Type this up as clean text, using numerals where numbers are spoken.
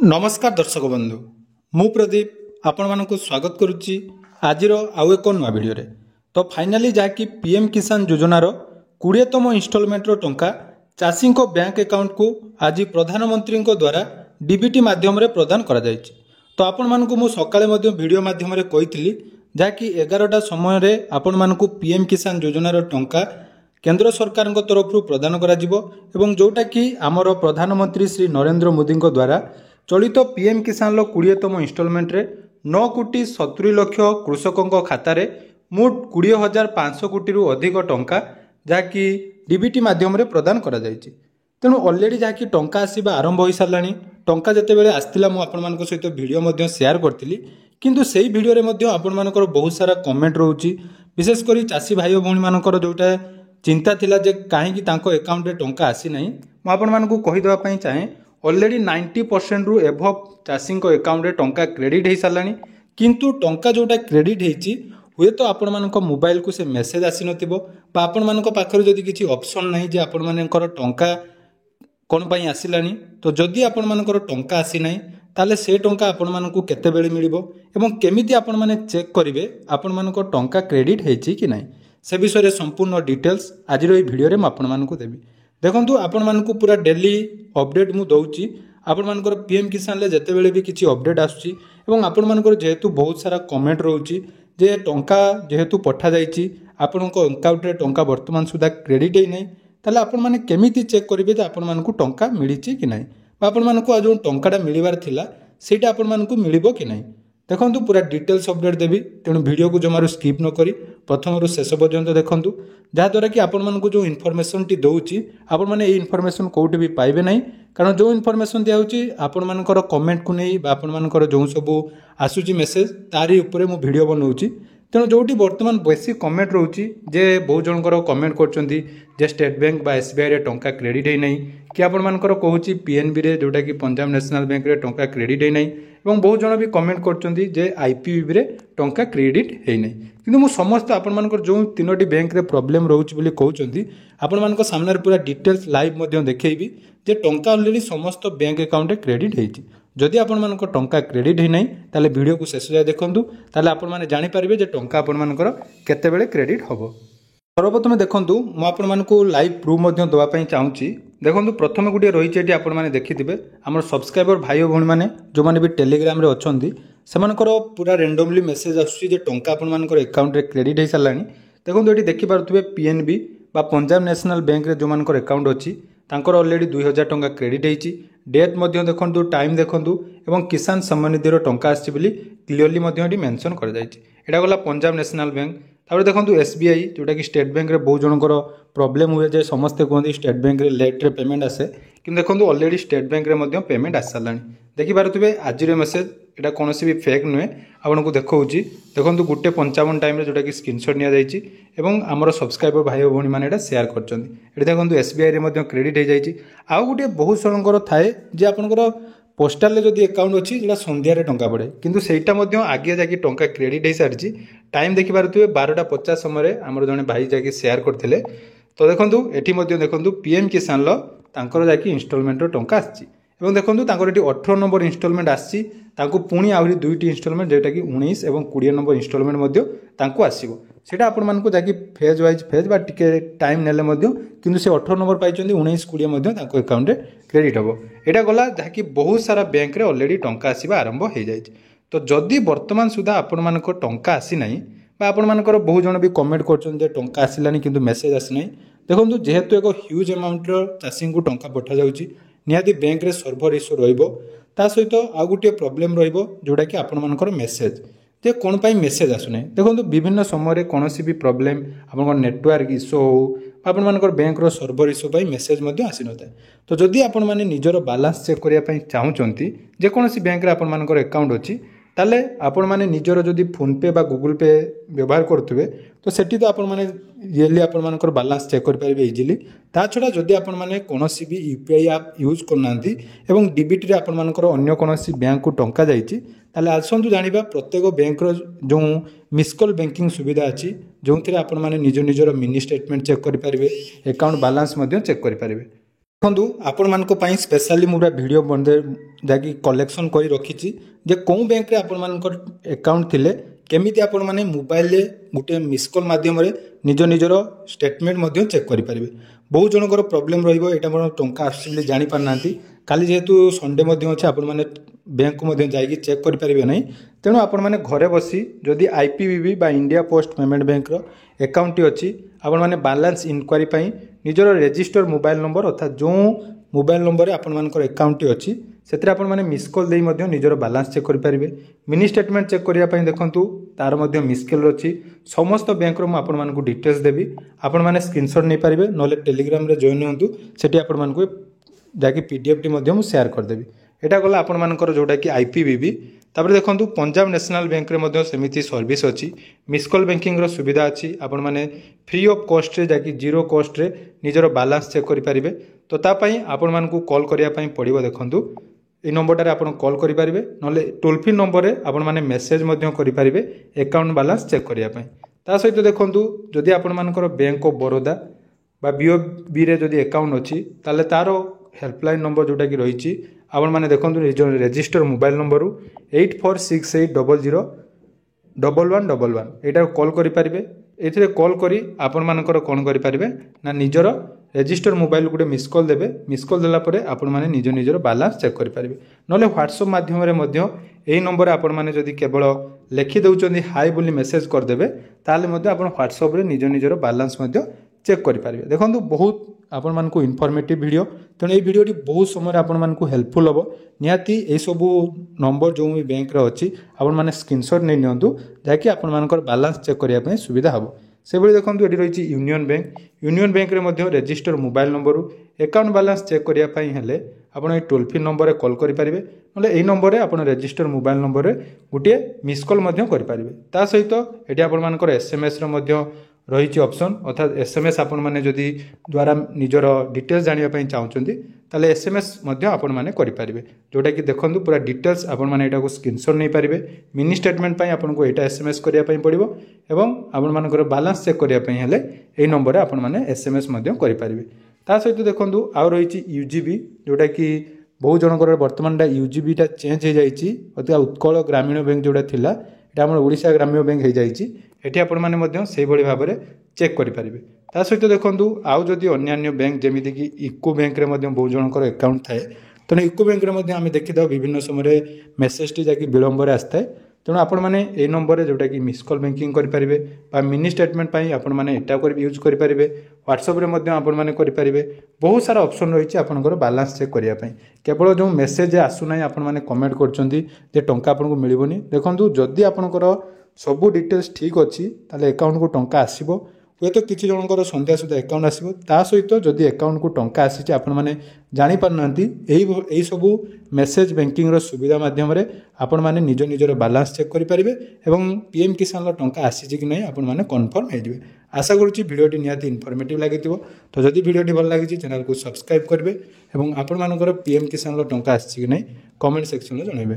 नमस्कार दर्शक बंधु मु प्रदीप आपण मानक स्वागत करुच्ची आज आउ एक नुआ भिडियो रे। तो फाइनाली जहाँकि पीएम किसान योजनार 20तम इनस्टॉलमेंटर टंका चाषी बैंक अकाउंट को आज प्रधानमंत्री द्वारा डीबीटी माध्यम रे प्रदान करा जायछि। तो आपण मानक मु सकाळे मध्ये वीडियो माध्यम रे कहितली जहाँकि 11टा समय रे आपण मानक पीएम किसान योजनार टंका केंद्र सरकार तरफ प्रदान करा जिवो एवं जोटा कि आमर प्रधानमंत्री श्री नरेंद्र मोदी द्वारा चलित पीएम किसान 20तम इनस्टॉलमेंट रे 9,70,00,000 कृषकों खातार मोट 20,500 कोटी रु अधिक टंका जहाँकि डीबीटी माध्यम रे प्रदान करा जायछि। तेणु ऑलरेडी जहाँकि टंका आसीबा आरंभ हो सारानी टंका जितेबाला आसला मुझे सहित वीडियो मध्य शेयर करथिली किंतु सेही वीडियो रे मध्य आपण मानकर बहुत सारा कमेंट रोची विशेष करी चाषी भाई भौणी मानकर जोटा चिंता थिला जे काहेकि तांको अकाउंट रे टंका आसी नाही मु आपण मानकु कहि देबा पई चाहे ऑलरेडी 90% रु एभव चाषी अकाउंट रे टंका क्रेडिट हो सारानी किंतु टंका जोटा क्रेडिट होईची हुए तो आपण मानक मोबाइल को से मेसेज आसी नथिबो बा आपण मानक पाखर जदी किछि ऑप्शन नाही जे आपण मानकर टंका कोन पई आसिलानी तो जदी आपण मानकर टंका आसी नाही ताले से टंका आपण मानकु केते बेले मिलिबो एवं केमिति आपण माने चेक करिवे आपण मानकर टंका क्रेडिट हेछि कि नाही से विषय संपूर्ण डिटेल्स आज वीडियो रे आपण मानकु देबी। देखंतु आपण मानकु पूरा डेली अपडेट मु दउची आपण मानकर पीएम किसान ले जते बेले भी किछि अपडेट आसुची एवं आपण मानकर जेहेतु बहुत सारा कमेंट रहउची जे टंका जेहेतु पठा जाईची आपनको अकाउंट रे टंका वर्तमान सुधा क्रेडिट हे नै ताले आपण माने केमिति चेक करिवे जे आपण मानकु टंका मिलिची कि नाही बा आपण मानकु जो टंकाटा मिलिबार थिला सेटा आपण मानकु मिलिबो कि नाही देखंतु पूरा डिटेल्स अपडेट देबी। तेणु वीडियो को जमारू स्किप न करी प्रथम रु शेष पर्यंत देखंतु जहाँद्वारा कि आपण मानकु जो इनफॉरमेशन टी दउची आपण माने ए इनफॉरमेशन कोउटी भी पाइबे नाही कारण जो इनफॉरमेशन दिया होची आपण मानकर कमेंट को नहीं बा आपण मानकर जो सब आसुची मेसेज तारी ऊपर मु वीडियो बनौची। तेणु जोटी वर्तमान बेसी कमेंट रोची जे बहुत जनकर कमेंट करचंती जे स्टेट बैंक बा एसबीआई रे टंका क्रेडिट हे नहीं कि आपण मानकर कहूची पीएनबी रे जोटा कि पंजाब नेशनल बैंक रे टंका क्रेडिट हे नहीं एवं बहुत जन भी कमेंट करचंती जे आईपीबी रे टंका क्रेडिट हे नहीं किंतु मु समस्त आपण मानकर जो तीनोटी बैंक रे प्रॉब्लम रोची बोली कहउचंती आपण मानकर सामने पूरा डिटेल्स लाइव मध्य देखैबी जे टंका ऑलरेडी समस्त बैंक अकाउंट रे क्रेडिट हेछि। जदि आपण मानकर टंका क्रेडिट हे नहीं ताले वीडियो को शेष जाय देखंतु ताले आपण माने जानि परिबे जे टंका आपण मानकर केते बेले क्रेडिट हबो। सर्वप्रथम देखंतु मु आपण मानकु लाइव प्रूफ मध्य दवा पई चाहूची। देखंतु प्रथम गुटे रहिछि एटी आपण माने देखिथिबे हमर सब्सक्राइबर भाई भौणी माने जो माने भी टेलीग्राम रे अछंती सेमानकर पूरा रैंडमली मेसेज आसुची जे टंका आपण मानकर अकाउंट रे क्रेडिट हे सालानी। देखंतु एटी देखि पारुथिबे पीएनबी बा पंजाब नेशनल बैंक रे जो मानकर अकाउंट अछि तांकर ऑलरेडी 2000 टंका क्रेडिट हेछि डेट मध्य देखंतु टाइम देखंतु एवं किसान सम्मान निधि रो टंका आछि बोली क्लियरली मध्य एटी मेंशन कर जायछि। एटा गला पंजाब नेशनल बैंक तापर देखंतु एसबीआई जोटा कि स्टेट बैंक रे बहुत जनकर प्रॉब्लम हुए जे समस्त कहते स्टेट बैंक रे लेट रे पेमेंट आसे कि देखंतु ऑलरेडी स्टेट बैंक रे मध्य पेमेंट आस सालानी देखि पारुथिबे आज रे मेसेज एटा कोनोसी भी फेक नुहे आपनको देखौची। देखंतु गुटे 55 टाइम रे जोटा कि स्क्रीनशॉट निया जायछि एवं हमर सब्सक्राइबर भाई भौणी माने एटा शेयर करचंती। एटा देखंतु एसबीआई रे मध्य क्रेडिट हे जायछि। आ गुटे बहुत सरंकर थाए जे आपनकर पोस्टाल जदि अकाउंट अच्छी जो संध्या टंका पड़े किंतु सेटा आगे जाकि टंका क्रेडिट हो सारी टाइम देखि पारुथिबे 12:50 समय आमर जने भाई जाकि शेयर करथिले। तो देखंतु एठी मध्य देखंतु पीएम किसान लो तांकर जाकि इनस्टॉलमेंट टंका आछि एवं देखंतु तांकर एठी 18 नंबर इनस्टॉलमेंट आछि तांको पुणी आहुरी दुईटी इनस्टॉलमेंट जेटा कि 19 एवं 20 नंबर इनस्टॉलमेंट मध्य तांको आसीबो सेटा आपण मानको जाकि फेज वाइज फेज बा टिके टाइम नेले मध्य किंतु से 18 नंबर पाइचंदी 19 20 मध्य तांको अकाउंट रे क्रेडिट हबो। एटा गला जाकि बहुत सारा बैंक रे ऑलरेडी टंका आसीबा आरंभ हो जाय। तो जदि वर्तमान सुधा आपण मानको टंका आसी नाही बा आपण मानकर बहुत जन भी कमेंट करचन जे टंका आसिलानी किंतु मेसेज आसी नाही देखंतु जेहेतु एक ह्यूज अमाउंट रो चाषी को टंका पठा जाउची निहाती बैंक रे सर्वर इश्यू रहइबो ता सहित आ गुटे प्रॉब्लम रहइबो जोटा कि आपण मानकर मेसेज जे कोन पाई मेसेज आसु नाही देखंतु विभिन्न समय रे कोनोसी भी प्रॉब्लम आपन नेटवर्क इश्यू हो आपण मानकर बैंक रो सर्वर इश्यू पाई मेसेज मध्ये आसी नथाय। तो जदि आपण माने निजरो बैलेंस चेक करिया पाई चाहुचंती जे कोनोसी बैंक रे आपण मानकर अकाउंट अछि ताले आपण माने निजर जदि फोन पे बा गूगल पे व्यवहार करथुबे तो सेठी तो आपण माने रियली आपण मानकर बैलेंस चेक कर पारिबे इजीली। ता छडा जदि आपण माने कोनोसी भी यूपीआई ऐप यूज करनांती एवं डीबीटी रे आपण मानकर अन्य कोनोसी बैंक को टंका जाईची ताले आसंतु जानिबा प्रत्येक बैंक रो जो मिस कॉल बैंकिंग सुविधा अछि जोंथिरे आपण माने निजर मिनी स्टेटमेंट चेक कर पारिबे अकाउंट बैलेंस मध्ये चेक कर पारिबे। ଦେଖନ୍ତୁ ଆପଣମାନଙ୍କ ପାଇଁ ସ୍ପେଶାଲି ମୁଁ ଭିଡ଼ିଓ ବନେଇ ଯାକି କଲେକ୍ସନ୍ କରି ରଖିଛି ଯେ କେଉଁ ବ୍ୟାଙ୍କରେ ଆପଣମାନଙ୍କର ଆକାଉଣ୍ଟ ଥିଲେ କେମିତି ଆପଣମାନେ ମୋବାଇଲରେ ଗୋଟିଏ ମିସ୍ କଲ୍ ମାଧ୍ୟମରେ ନିଜର ଷ୍ଟେଟମେଣ୍ଟ ମଧ୍ୟ ଚେକ୍ କରିପାରିବେ। ବହୁତ ଜଣଙ୍କର ପ୍ରୋବ୍ଲେମ୍ ରହିବ ଏଇଟା ମୋର ଟଙ୍କା ଆସୁଛି ବୋଲି ଜାଣିପାରୁନାହାନ୍ତି। କାଲି ଯେହେତୁ ସଣ୍ଡେ ମଧ୍ୟ ଅଛି ଆପଣମାନେ ବ୍ୟାଙ୍କକୁ ମଧ୍ୟ ଯାଇକି ଚେକ୍ କରିପାରିବେ ନାହିଁ। ତେଣୁ ଆପଣମାନେ ଘରେ ବସି ଯଦି IPBB ବା ଇଣ୍ଡିଆ ପୋଷ୍ଟ ପେମେଣ୍ଟ ବ୍ୟାଙ୍କର ଆକାଉଣ୍ଟଟି ଅଛି ଆପଣମାନେ ବାଲାନ୍ସ ଇନକ୍ୱାରି ପାଇଁ ନିଜର ରେଜିଷ୍ଟର ମୋବାଇଲ ନମ୍ବର ଅର୍ଥାତ୍ ଯେଉଁ ମୋବାଇଲ ନମ୍ବରରେ ଆପଣମାନଙ୍କର ଆକାଉଣ୍ଟଟି ଅଛି ସେଥିରେ ଆପଣମାନେ ମିସ୍ କଲ୍ ଦେଇ ମଧ୍ୟ ନିଜର ବାଲାନ୍ସ ଚେକ୍ କରିପାରିବେ। ମିନି ଷ୍ଟେଟମେଣ୍ଟ ଚେକ୍ କରିବା ପାଇଁ ଦେଖନ୍ତୁ ତାର ମଧ୍ୟ ମିସ୍ କଲ୍ ଅଛି। ସମସ୍ତ ବ୍ୟାଙ୍କର ମୁଁ ଆପଣମାନଙ୍କୁ ଡିଟେଲ୍ସ ଦେବି, ଆପଣମାନେ ସ୍କ୍ରିନଶଟ୍ ନେଇପାରିବେ, ନହେଲେ ଟେଲିଗ୍ରାମରେ ଜଏନ୍ ହୁଅନ୍ତୁ, ସେଠି ଆପଣମାନଙ୍କୁ ଯାହାକି PDF ଟି ମଧ୍ୟ ମୁଁ ସେୟାର କରିଦେବି। এটা গলা ଆପଣମାନଙ୍କର ଯେଉଁଟାକି IPBB। ତାପରେ ଦେଖନ୍ତୁ ପଞ୍ଜାବ ନ୍ୟାସନାଲ ବ୍ୟାଙ୍କରେ ମଧ୍ୟ ସେମିତି ସର୍ଭିସ୍ ଅଛି, ମିସ୍ କଲ୍ ବ୍ୟାଙ୍କିଂର ସୁବିଧା ଅଛି। ଆପଣମାନେ ଫ୍ରି ଅଫ୍ କଷ୍ଟରେ ଯାହାକି ଜିରୋ କଷ୍ଟରେ ନିଜର ବାଲାନ୍ସ ଚେକ୍ କରିପାରିବେ। ତ ତା ପାଇଁ ଆପଣମାନଙ୍କୁ କଲ୍ କରିବା ପାଇଁ ପଡ଼ିବ। ଦେଖନ୍ତୁ এই নম্বরটাରେ ଆପଣ କଲ୍ କରିପାରିବେ, ନହେଲେ ଟୋଲ୍ ଫ୍ରି ନମ୍ବରରେ ଆପଣମାନେ ମେସେଜ୍ ମଧ୍ୟ କରିପାରିବେ ଆକାଉଣ୍ଟ ବାଲାନ୍ସ ଚେକ୍ କରିବା ପାଇଁ। ତା ସହିତ ଦେଖନ୍ତୁ ଯଦି ଆପଣମାନଙ୍କର ବ୍ୟାଙ୍କ ଅଫ୍ ବରୋଦା বা BOBରେ ଯଦି ଆକାଉଣ୍ଟ ଅଛି ତାହେଲେ ତାର ହେଲ୍ପଲାଇନ୍ ନମ୍ବର ଯେଉଁଟାକି ରହିଛି ଆପଣମାନେ ଦେଖନ୍ତୁ ନିଜ ରେଜିଷ୍ଟର ମୋବାଇଲ ନମ୍ବରରୁ 8468001111 ଏଇଟାକୁ କଲ୍ କରିପାରିବେ। ଏଥିରେ କଲ୍ କରି ଆପଣମାନଙ୍କର କ'ଣ କରିପାରିବେ ନା ନିଜର ରେଜିଷ୍ଟର ମୋବାଇଲ ଗୋଟେ ମିସ୍ କଲ୍ ଦେବେ। ମିସ୍ କଲ୍ ଦେଲା ପରେ ଆପଣମାନେ ନିଜର ବାଲାନ୍ସ ଚେକ୍ କରିପାରିବେ। ନହେଲେ ହ୍ୱାଟ୍ସଆପ୍ ମାଧ୍ୟମରେ ମଧ୍ୟ ଏହି ନମ୍ବରରେ ଆପଣମାନେ ଯଦି କେବଳ ଲେଖି ଦେଉଛନ୍ତି ହାଇ ବୋଲି ମେସେଜ୍ କରିଦେବେ ତାହେଲେ ମଧ୍ୟ ଆପଣ ହ୍ୱାଟ୍ସଆପ୍ରେ ନିଜର ବାଲାନ୍ସ ମଧ୍ୟ ଚେକ୍ କରିପାରିବେ। ଦେଖନ୍ତୁ ବହୁତ ଆପଣମାନଙ୍କୁ ଇନଫର୍ମେଟିଭ୍ ଭିଡ଼ିଓ, ତେଣୁ ଏହି ଭିଡ଼ିଓଟି ବହୁତ ସମୟରେ ଆପଣମାନଙ୍କୁ ହେଲ୍ପଫୁଲ୍ ହେବ। ନିହାତି ଏହିସବୁ ନମ୍ବର ଯେଉଁ ବ୍ୟାଙ୍କରେ ଅଛି ଆପଣମାନେ ସ୍କ୍ରିନଶଟ୍ ନେଇ ନିଅନ୍ତୁ, ଯାହାକି ଆପଣମାନଙ୍କର ବାଲାନ୍ସ ଚେକ୍ କରିବା ପାଇଁ ସୁବିଧା ହେବ। ସେଭଳି ଦେଖନ୍ତୁ ଏଠି ରହିଛି ୟୁନିୟନ ବ୍ୟାଙ୍କ। ୟୁନିୟନ ବ୍ୟାଙ୍କରେ ମଧ୍ୟ ରେଜିଷ୍ଟର ମୋବାଇଲ ନମ୍ବରରୁ ଆକାଉଣ୍ଟ ବାଲାନ୍ସ ଚେକ୍ କରିବା ପାଇଁ ହେଲେ ଆପଣ ଏହି ଟୋଲ୍ ଫ୍ରି ନମ୍ବରରେ କଲ୍ କରିପାରିବେ, ନହେଲେ ଏହି ନମ୍ବରରେ ଆପଣ ରେଜିଷ୍ଟର ମୋବାଇଲ ନମ୍ବରରେ ଗୋଟିଏ ମିସ୍ କଲ୍ ମଧ୍ୟ କରିପାରିବେ। ତା ସହିତ ଏଠି ଆପଣମାନଙ୍କର SMSର ମଧ୍ୟ ରହିଛି ଅପସନ୍, ଅର୍ଥାତ୍ SMS ଆପଣମାନେ ଯଦି ଦ୍ୱାରା ନିଜର ଡିଟେଲ୍ସ ଜାଣିବା ପାଇଁ ଚାହୁଁଛନ୍ତି ତାହେଲେ SMS ମଧ୍ୟ ଆପଣମାନେ କରିପାରିବେ। ଯେଉଁଟାକି ଦେଖନ୍ତୁ ପୁରା ଡିଟେଲ୍ସ ଆପଣମାନେ ଏଟାକୁ ସ୍କ୍ରିନଶଟ୍ ନେଇପାରିବେ। ମିନି ଷ୍ଟେଟମେଣ୍ଟ ପାଇଁ ଆପଣଙ୍କୁ ଏଇଟା SMS କରିବା ପାଇଁ ପଡ଼ିବ ଏବଂ ଆପଣମାନଙ୍କର ବାଲାନ୍ସ ଚେକ୍ କରିବା ପାଇଁ ହେଲେ ଏହି ନମ୍ବରରେ ଆପଣମାନେ SMS ମଧ୍ୟ କରିପାରିବେ। ତା ସହିତ ଦେଖନ୍ତୁ ଆଉ ରହିଛି UGB, ଯେଉଁଟାକି ବହୁତ ଜଣଙ୍କର ବର୍ତ୍ତମାନଟା UGBଟା ଚେଞ୍ଜ ହୋଇଯାଇଛି, ଅର୍ଥାତ୍ ଉତ୍କଳ ଗ୍ରାମୀଣ ବ୍ୟାଙ୍କ ଯେଉଁଟା ଥିଲା এটা ଆମର ଓଡ଼ିଶା ଗ୍ରାମ୍ୟ ବ୍ୟାଙ୍କ ହୋଇଯାଇଛି। ଏଠି ଆପଣମାନେ ମଧ୍ୟ ସେଇଭଳି ଭାବରେ ଚେକ୍ କରିପାରିବେ। ତା ସହିତ ଦେଖନ୍ତୁ ଆଉ ଯଦି ଅନ୍ୟାନ୍ୟ ବ୍ୟାଙ୍କ ଯେମିତିକି ୟୁକୋ ବ୍ୟାଙ୍କରେ ମଧ୍ୟ ବହୁତ ଜଣଙ୍କର ଆକାଉଣ୍ଟ ଥାଏ, ତେଣୁ ୟୁକୋ ବ୍ୟାଙ୍କରେ ମଧ୍ୟ ଆମେ ଦେଖିଥାଉ ବିଭିନ୍ନ ସମୟରେ ମେସେଜଟି ଯାକି ବିଳମ୍ବରେ ଆସିଥାଏ। ତେଣୁ ଆପଣମାନେ ଏହି ନମ୍ବରରେ ଯେଉଁଟାକି ମିସ୍ କଲ୍ ବ୍ୟାଙ୍କିଂ କରିପାରିବେ ବା ମିନି ଷ୍ଟେଟମେଣ୍ଟ ପାଇଁ ଆପଣମାନେ ଏଟା ୟୁଜ୍ କରିପାରିବେ। ହ୍ୱାଟ୍ସଆପ୍ରେ ମଧ୍ୟ ଆପଣମାନେ କରିପାରିବେ। ବହୁତ ସାରା ଅପସନ୍ ରହିଛି ଆପଣଙ୍କର ବାଲାନ୍ସ ଚେକ୍ କରିବା ପାଇଁ। କେବଳ ଯେଉଁ ମେସେଜ୍ ଆସୁନାହିଁ ଆପଣମାନେ କମେଣ୍ଟ କରୁଛନ୍ତି ଯେ ଟଙ୍କା ଆପଣଙ୍କୁ ମିଳିବନି, ଦେଖନ୍ତୁ ଯଦି ଆପଣଙ୍କର ସବୁ ଡିଟେଲ୍ସ ଠିକ୍ ଅଛି ତାହେଲେ ଆକାଉଣ୍ଟକୁ ଟଙ୍କା ଆସିବ। ହୁଏତ କିଛି ଜଣଙ୍କର ସନ୍ଧ୍ୟା ସୁଦ୍ଧା ଆକାଉଣ୍ଟ ଆସିବ। ତା ସହିତ ଯଦି ଆକାଉଣ୍ଟକୁ ଟଙ୍କା ଆସିଛି ଆପଣମାନେ ଜାଣିପାରୁନାହାନ୍ତି, ଏହିସବୁ ମେସେଜ୍ ବ୍ୟାଙ୍କିଂର ସୁବିଧା ମାଧ୍ୟମରେ ଆପଣମାନେ ନିଜର ବାଲାନ୍ସ ଚେକ୍ କରିପାରିବେ ଏବଂ PM କିଷାନର ଟଙ୍କା ଆସିଛି କି ନାହିଁ ଆପଣମାନେ କନଫର୍ମ ହେଇଯିବେ। ଆଶା କରୁଛି ଭିଡ଼ିଓଟି ନିହାତି ଇନଫର୍ମେଟିଭ୍ ଲାଗିଥିବ। ତ ଯଦି ଭିଡ଼ିଓଟି ଭଲ ଲାଗିଛି ଚ୍ୟାନେଲକୁ ସବସ୍କ୍ରାଇବ୍ କରିବେ ଏବଂ ଆପଣମାନଙ୍କର PM କିଷାନର ଟଙ୍କା ଆସିଛି କି ନାହିଁ କମେଣ୍ଟ ସେକ୍ସନରେ ଜଣାଇବେ।